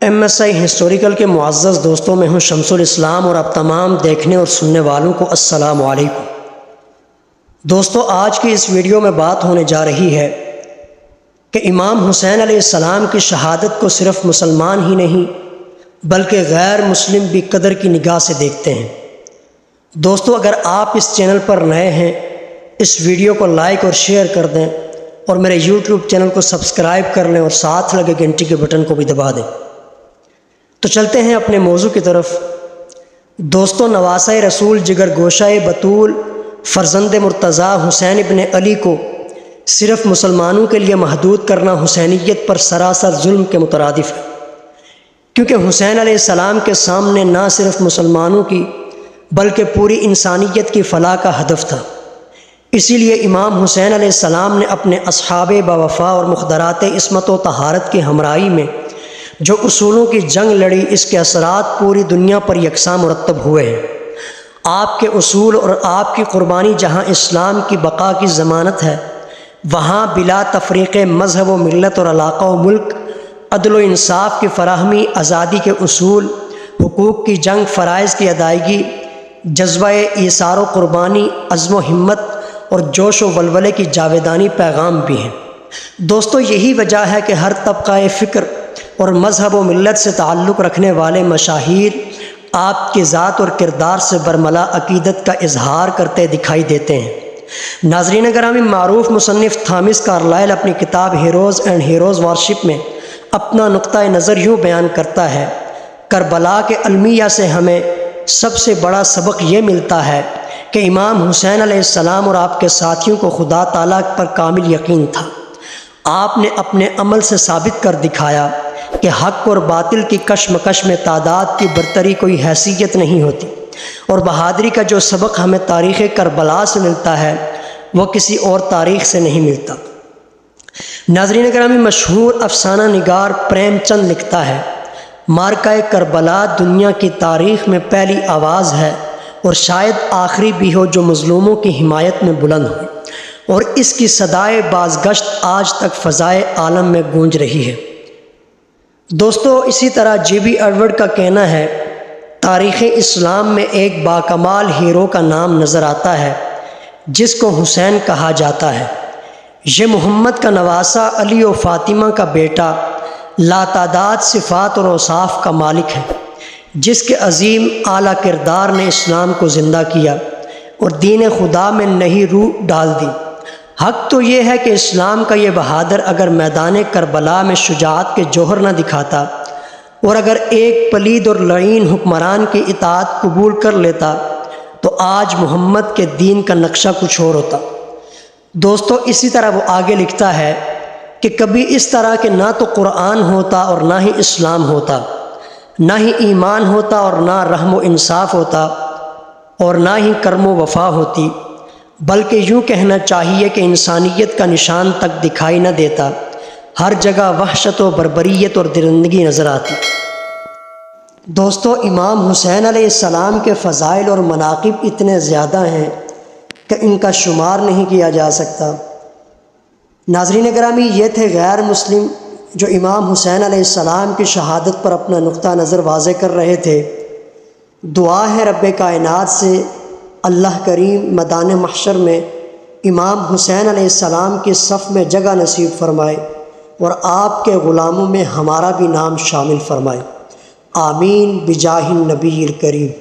MSI historical کے معزز دوستوں میں ہوں شمس الاسلام اور اب تمام دیکھنے اور سننے والوں کو السلام علیکم۔ دوستو، آج کی اس ویڈیو میں بات ہونے جا رہی ہے کہ امام حسین علیہ السلام کی شہادت کو صرف مسلمان ہی نہیں بلکہ غیر مسلم بھی قدر کی نگاہ سے دیکھتے ہیں۔ دوستو، اگر آپ اس چینل پر نئے ہیں اس ویڈیو کو لائک اور شیئر کر دیں اور میرے YouTube چینل کو سبسکرائب کر لیں اور ساتھ لگے گھنٹی کے بٹن کو بھی دبا دیں۔ تو چلتے ہیں اپنے موضوع کی طرف۔ دوستو، نواسہ رسول جگر گوشہ بطول فرزند مرتضیٰ حسین ابن علی کو صرف مسلمانوں کے لیے محدود کرنا حسینیت پر سراسر ظلم کے مترادف ہے، کیونکہ حسین علیہ السلام کے سامنے نہ صرف مسلمانوں کی بلکہ پوری انسانیت کی فلاح کا ہدف تھا۔ اسی لیے امام حسین علیہ السلام نے اپنے اصحاب باوفا اور مخدرات عصمت و طہارت کی ہمراہی میں جو اصولوں کی جنگ لڑی، اس کے اثرات پوری دنیا پر یکساں مرتب ہوئے ہیں۔ آپ کے اصول اور آپ کی قربانی جہاں اسلام کی بقا کی ضمانت ہے، وہاں بلا تفریق مذہب و ملت اور علاقہ و ملک، عدل و انصاف کی فراہمی، آزادی کے اصول، حقوق کی جنگ، فرائض کی ادائیگی، جذبہ ایثار و قربانی، عزم و ہمت اور جوش و ولولے کی جاویدانی پیغام بھی ہیں۔ دوستو، یہی وجہ ہے کہ ہر طبقہ فکر اور مذہب و ملت سے تعلق رکھنے والے مشاہیر آپ کی ذات اور کردار سے برملا عقیدت کا اظہار کرتے دکھائی دیتے ہیں۔ ناظرین گرامی، معروف مصنف تھامس کارلائل اپنی کتاب ہیروز اینڈ ہیروز ورشپ میں اپنا نقطہ نظر یوں بیان کرتا ہے: کربلا کے المیہ سے ہمیں سب سے بڑا سبق یہ ملتا ہے کہ امام حسین علیہ السلام اور آپ کے ساتھیوں کو خدا تعالیٰ پر کامل یقین تھا۔ آپ نے اپنے عمل سے ثابت کر دکھایا کہ حق اور باطل کی کشمکش میں تعداد کی برتری کوئی حیثیت نہیں ہوتی، اور بہادری کا جو سبق ہمیں تاریخ کربلا سے ملتا ہے وہ کسی اور تاریخ سے نہیں ملتا۔ ناظرین گرامی، مشہور افسانہ نگار پریم چند لکھتا ہے: مارکہ کربلا دنیا کی تاریخ میں پہلی آواز ہے اور شاید آخری بھی ہو جو مظلوموں کی حمایت میں بلند ہوئی، اور اس کی صدائے بازگشت آج تک فضائے عالم میں گونج رہی ہے۔ دوستو، اسی طرح GB ایڈورڈ کا کہنا ہے: تاریخ اسلام میں ایک باکمال ہیرو کا نام نظر آتا ہے جس کو حسین کہا جاتا ہے۔ یہ محمد کا نواسہ، علی و فاطمہ کا بیٹا، لاتعداد صفات اور اوصاف کا مالک ہے، جس کے عظیم اعلیٰ کردار نے اسلام کو زندہ کیا اور دین خدا میں نئی روح ڈال دی۔ حق تو یہ ہے کہ اسلام کا یہ بہادر اگر میدان کربلا میں شجاعت کے جوہر نہ دکھاتا اور اگر ایک پلید اور لعین حکمران کی اطاعت قبول کر لیتا تو آج محمد کے دین کا نقشہ کچھ اور ہوتا۔ دوستو، اسی طرح وہ آگے لکھتا ہے کہ کبھی اس طرح کہ نہ تو قرآن ہوتا اور نہ ہی اسلام ہوتا، نہ ہی ایمان ہوتا اور نہ رحم و انصاف ہوتا اور نہ ہی کرم و وفا ہوتی، بلکہ یوں کہنا چاہیے کہ انسانیت کا نشان تک دکھائی نہ دیتا، ہر جگہ وحشت و بربریت اور درندگی نظر آتی۔ دوستو، امام حسین علیہ السلام کے فضائل اور مناقب اتنے زیادہ ہیں کہ ان کا شمار نہیں کیا جا سکتا۔ ناظرین گرامی، یہ تھے غیر مسلم جو امام حسین علیہ السلام کی شہادت پر اپنا نقطہ نظر واضح کر رہے تھے۔ دعا ہے رب کائنات سے اللہ کریم میدان محشر میں امام حسین علیہ السلام کی صف میں جگہ نصیب فرمائے اور آپ کے غلاموں میں ہمارا بھی نام شامل فرمائے۔ آمین بجاہ النبی الکریم۔